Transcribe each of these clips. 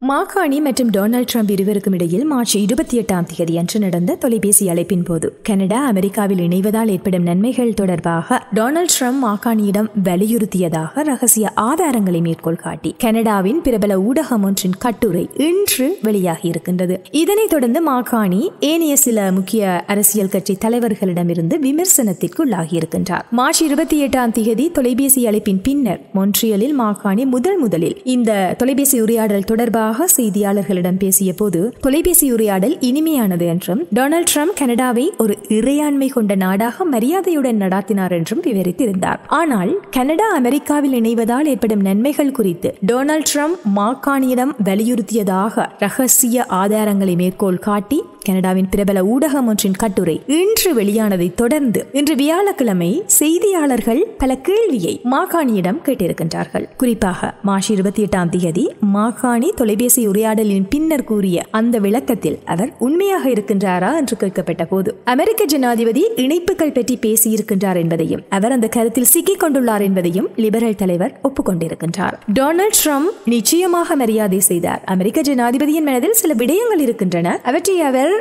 மாகாணி மற்றும் Donald Trump இருவருக்கும் இடையில் மார்ச் 28 அன்று நடந்த தொலைபேசி அழைப்பின் போது கனடா அமெரிக்காவில் இணைவதால் ஏற்படும் நன்மைகள் தொடர்பாக டொனால்ட் ட்ரம்ப் மாகாணியிடம் வலியுறுத்தியதாக ரகசிய ஆதாரங்களை மேற்கோள் காட்டி கனடாவின் பிரபல ஊடகம் ஒன்றின் கட்டுரை இன்று வெளியாகி இருக்கின்றது. இதனைத் தொடர்ந்து மாகாணி ஏனைய சில முக்கிய அரசியல் கட்சி தலைவர்களிடமிருந்து விமர்சனத்திற்கு உள்ளாகியிருக்கின்றார். மார்ச் 28 தொலைபேசி அழைப்பின் பின்னர் மொன்ட்ரியலில் மாகாணி முதலில் இந்த தொலைபேசி உரையாடல் தொடர்பாக செய்தியாளர்களிடம் பேசிய போது தொலைபேசி உரையாடல் இனிமையானது என்றும் டொனால்ட் ட்ரம்ப் கனடாவை ஒரு இறையாண்மை கொண்ட நாடாக மரியாதையுடன் நடாத்தினார் என்றும் விவரித்திருந்தார். ஆனால் கனடா அமெரிக்காவில் இணைவதால் ஏற்படும் நன்மைகள் குறித்து டொனால்ட் ட்ரம்ப் மாகாணியிடம் வலியுறுத்தியதாக ரகசிய ஆதாரங்களை மேற்கோள் காட்டி கனடாவின் பிரபல ஊடகம் ஒன்றின் கட்டுரை இன்று வெளியானதை தொடர்ந்து இன்று வியாழக்கிழமை செய்தியாளர்கள் பல கேள்வியை மாகாணியிடம் கேட்டிருக்கின்றார்கள். குறிப்பாக மார்ச் 28 மாகாணி தொலைபேசி உரையாடலின் பின்னர் கூறிய அந்த விளக்கத்தில் அவர் உண்மையாக இருக்கின்றாரா என்று கேட்கப்பட்ட போது அமெரிக்க ஜனாதிபதி இணைப்புகள் பற்றி பேசியிருக்கின்றார் என்பதையும் அவர் அந்த கருத்தில் சிக்கிக் கொண்டுள்ளார் என்பதையும் லிபரல் தலைவர் ஒப்புக்கொண்டிருக்கின்றார். டொனால்ட் ட்ரம்ப் நிச்சயமாக மரியாதை செய்தார். அமெரிக்க ஜனாதிபதியின் மனதில் சில விடயங்கள் இருக்கின்றன. அவற்றை அவர்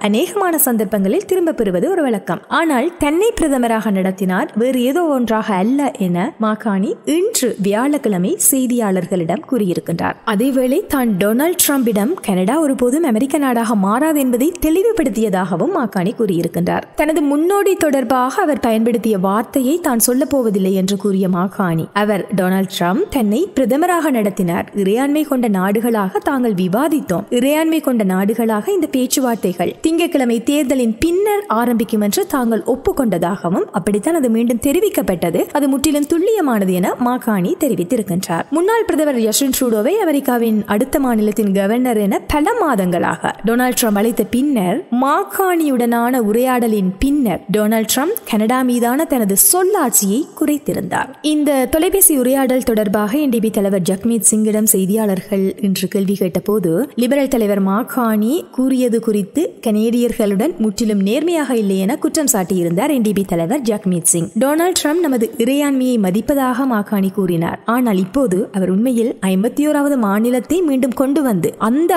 அநேகமான சந்தர்ப்பங்களில் திரும்ப பெறுவது ஒரு வழக்கம். ஆனால் தன்னை பிரதமராக நடத்தினார், வேறு ஏதோ ஒன்றாக அல்ல என மாகாணி இன்று வியாழக்கிழமை செய்தியாளர்களிடம் கூறியிருக்கின்றார். அதேவேளை தான் டொனால்ட் ட்ரம்பிடம் கனடா ஒருபோதும் அமெரிக்க நாடாக மாறாது என்பதை தெளிவுபடுத்தியதாகவும் மாகாணி கூறியிருக்கின்றார். தனது முன்னோடி தொடர்பாக அவர் பயன்படுத்திய வார்த்தையை தான் சொல்லப் போவதில்லை என்று கூறிய மாகாணி அவர் டொனால்ட் ட்ரம்ப் தன்னை பிரதமராக நடத்தினார், இறையாண்மை கொண்ட நாடுகளாக தாங்கள் விவாதித்தோம், இறையாண்மை கொண்ட நாடுகளாக இந்த பேச்சுவார்த்தைகள் திங்கட்கிழமை தேர்தலின் பின்னர் ஆரம்பிக்கும் என்று தாங்கள் ஒப்புக்கொண்டதாகவும் அப்படித்தான் அது மீண்டும் தெரிவிக்கப்பட்டது, அது முற்றிலும் துல்லியமானது என மாகாணி தெரிவித்திருக்கின்றார். முன்னாள் பிரதமர் ஜஸ்டின் ட்ரூடோவை அமெரிக்காவின் அடுத்த மாநிலத்தின் கவர்னர் என பல மாதங்களாக டொனால்ட் ட்ரம்ப் அழைத்த பின்னர் மாகாணியுடனான உரையாடலின் பின்னர் டொனால்ட் ட்ரம்ப் கனடா மீதான தனது சொல்லாட்சியை குறைத்திருந்தார். இந்த தொலைபேசி உரையாடல் தொடர்பாக NDP தலைவர் ஜக்மீத் சிங்கிடம் செய்தியாளர்கள் இன்று கேள்வி கேட்ட போது லிபரல் தலைவர் மாகாணி கூறியது குறித்து கனேடியர்களுடன் முற்றிலும் நேர்மையாக இல்லை என குற்றம் சாட்டியிருந்தார் NDP தலைவர் ஜக்மீத் சிங். டொனால்ட் ட்ரம்ப் நமது இறையாண்மையை மதிப்பதாக மாகாணி கூறினார். ஆனால் இப்போது அவர் உண்மையில் 51வது மாநிலத்தை மீண்டும் கொண்டு வந்து அந்த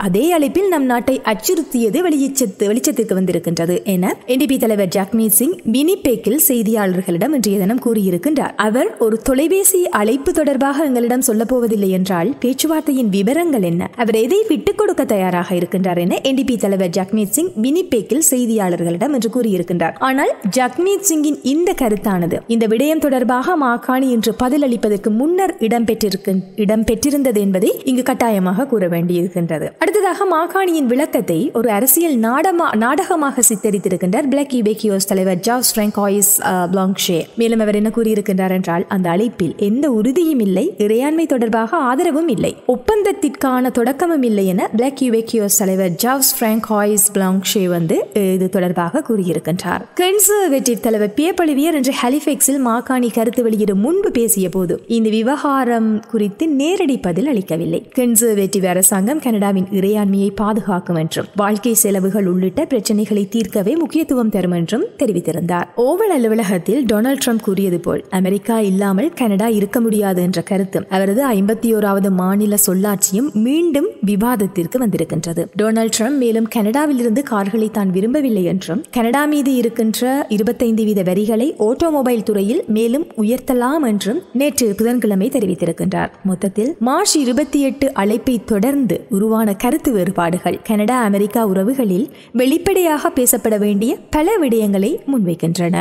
அதே அழைப்பில் நம் நாட்டை அச்சுறுத்தியது வெளிச்சத்திற்கு வந்திருக்கின்றது என NDP தலைவர் ஜக்மீத் சிங் வினிபெக்கில் செய்தியாளர்களிடம் இன்றைய தினம் கூறியிருக்கின்றார். அவர் ஒரு தொலைபேசி அழைப்பு தொடர்பாக எங்களிடம் சொல்ல போவதில்லை என்றால் பேச்சுவார்த்தையின் விவரங்கள் என்ன, அவர் எதை விட்டுக் கொடுக்க தயாராக இருக்கின்றார் என NDP தலைவர் ஜக்மீத் சிங் வினிபெக்கில் செய்தியாளர்களிடம் என்று கூறியிருக்கின்றார். ஆனால் ஜக்மீத் சிங்கின் இந்த கருத்தானது இந்த விடயம் தொடர்பாக மாகாணி இன்று பதிலளிப்பதற்கு முன்னர் இடம்பெற்றிருந்தது என்பதை இங்கு கட்டாயமாக கூற வேண்டியிருக்கின்றது. அடுத்ததாக மாகாணியின் விளக்கத்தை ஒரு அரசியல் நாடகமாக சித்தரித்திருக்கின்றார் பிளாக் யூபேக்கியோஸ் தலைவர் ஜாவ்ஸ் பிராங்கோயிஸ் பிளாங்ஷே. மேலும் அவர் என்ன கூறியிருக்கின்றார் என்றால் அந்த அழைப்பில் எந்த உறுதியும் இல்லை, இறையாண்மை தொடர்பாக ஆதரவும் இல்லை, ஒப்பந்தத்திற்கான தொடக்கமும் இல்லை என பிளாக் யூபேக்கியோஸ் தலைவர் ஜாவ்ஸ் பிராங்கோயிஸ் பிளாங்ஷே இது தொடர்பாக கூறியிருக்கின்றார். கன்சர்வேட்டிவ் தலைவர் பியர் பொலிவியர் இன்று ஹாலிஃபேக்ஸில் மாகாணி கருத்து வெளியிட முன்பு பேசிய போது இந்த விவகாரம் குறித்து நேரடி பதில் அளிக்கவில்லை. கன்சர்வேட்டிவ் அரசாங்கம் கனடாவின் இறையாண்மையை பாதுகாக்கும் என்றும் வாழ்க்கை செலவுகள் உள்ளிட்ட பிரச்சனைகளை தீர்க்கவே முக்கியத்துவம் தரும் என்றும் தெரிவித்திருந்தார். ஓவல் அலுவலகத்தில் டொனால்ட் ட்ரம்ப் கூறியது போல் அமெரிக்கா இல்லாமல் கனடா இருக்க முடியாது என்ற கருத்தும் அவரது 51வது மாநில சொல்லாட்சியும் மீண்டும் விவாதத்திற்கு வந்திருக்கின்றது. டொனால்ட் ட்ரம்ப் மேலும் கனடாவில் இருந்து கார்களை தான் விரும்பவில்லை என்றும் கனடா மீது இருக்கின்ற 25% வரிகளை ஆட்டோமொபைல் துறையில் மேலும் உயர்த்தலாம் என்றும் நேற்று புதன்கிழமை தெரிவித்திருக்கின்றார். மொத்தத்தில் மார்ச் 28 அழைப்பை தொடர்ந்து உருவான கருத்து வேறுபாடுகள் கனடா அமெரிக்கா உறவுகளில் வெளிப்படையாக பேசப்பட வேண்டிய பல விடயங்களை முன்வைக்கின்றன.